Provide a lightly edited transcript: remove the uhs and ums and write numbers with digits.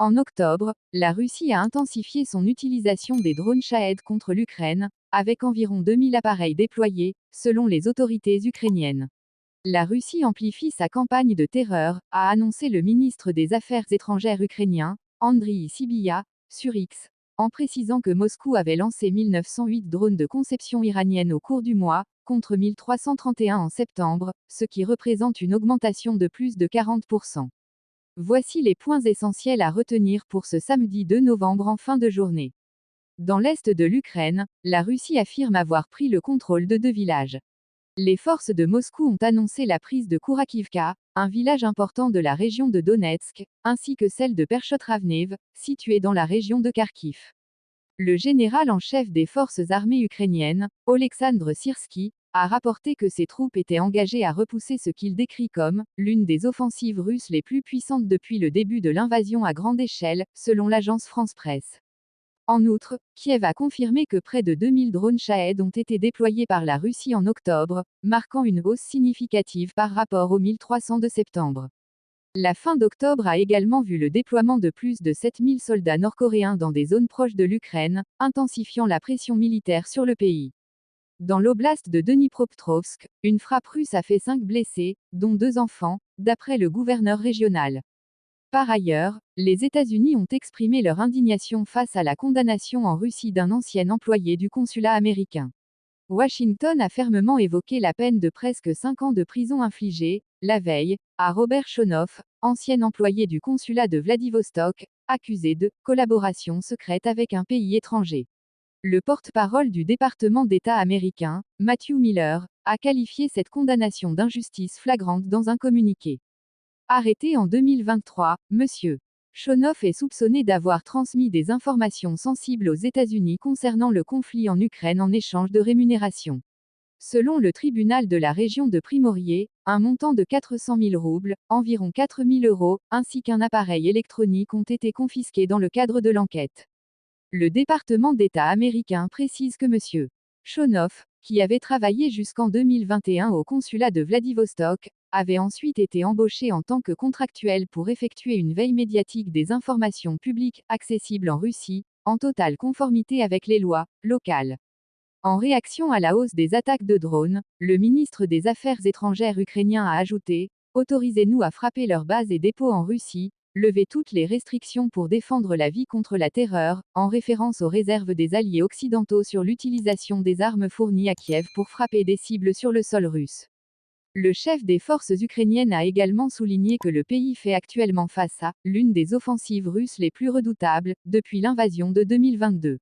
En octobre, la Russie a intensifié son utilisation des drones Shahed contre l'Ukraine, avec environ 2000 appareils déployés, selon les autorités ukrainiennes. La Russie amplifie sa campagne de terreur, a annoncé le ministre des Affaires étrangères ukrainien, Andriy Sybiha, sur X, en précisant que Moscou avait lancé 1908 drones de conception iranienne au cours du mois, contre 1331 en septembre, ce qui représente une augmentation de plus de 40%. Voici les points essentiels à retenir pour ce samedi 2 novembre en fin de journée. Dans l'est de l'Ukraine, la Russie affirme avoir pris le contrôle de 2 villages. Les forces de Moscou ont annoncé la prise de Kourakivka, un village important de la région de Donetsk, ainsi que celle de Perchotravnev, située dans la région de Kharkiv. Le général en chef des forces armées ukrainiennes, Oleksandr Syrsky, a rapporté que ses troupes étaient engagées à repousser ce qu'il décrit comme l'une des offensives russes les plus puissantes depuis le début de l'invasion à grande échelle, selon l'agence France Presse. En outre, Kiev a confirmé que près de 2000 drones Shahed ont été déployés par la Russie en octobre, marquant une hausse significative par rapport aux 1300 de septembre. La fin d'octobre a également vu le déploiement de plus de 7000 soldats nord-coréens dans des zones proches de l'Ukraine, intensifiant la pression militaire sur le pays. Dans l'oblast de Dnipropetrovsk, une frappe russe a fait 5 blessés, dont 2 enfants, d'après le gouverneur régional. Par ailleurs, les États-Unis ont exprimé leur indignation face à la condamnation en Russie d'un ancien employé du consulat américain. Washington a fermement évoqué la peine de presque 5 ans de prison infligée, la veille, à Robert Shonoff, ancien employé du consulat de Vladivostok, accusé de collaboration secrète avec un pays étranger. Le porte-parole du département d'État américain, Matthew Miller, a qualifié cette condamnation d'injustice flagrante dans un communiqué. Arrêté en 2023, M. Shonoff est soupçonné d'avoir transmis des informations sensibles aux États-Unis concernant le conflit en Ukraine en échange de rémunération. Selon le tribunal de la région de Primorié, un montant de 400 000 roubles, environ 4 000 euros, ainsi qu'un appareil électronique ont été confisqués dans le cadre de l'enquête. Le département d'État américain précise que M. Shonoff, qui avait travaillé jusqu'en 2021 au consulat de Vladivostok, avait ensuite été embauché en tant que contractuel pour effectuer une veille médiatique des informations publiques accessibles en Russie, en totale conformité avec les lois locales. En réaction à la hausse des attaques de drones, le ministre des Affaires étrangères ukrainien a ajouté « Autorisez-nous à frapper leurs bases et dépôts en Russie, levez toutes les restrictions pour défendre la vie contre la terreur », en référence aux réserves des alliés occidentaux sur l'utilisation des armes fournies à Kiev pour frapper des cibles sur le sol russe. Le chef des forces ukrainiennes a également souligné que le pays fait actuellement face à l'une des offensives russes les plus redoutables depuis l'invasion de 2022.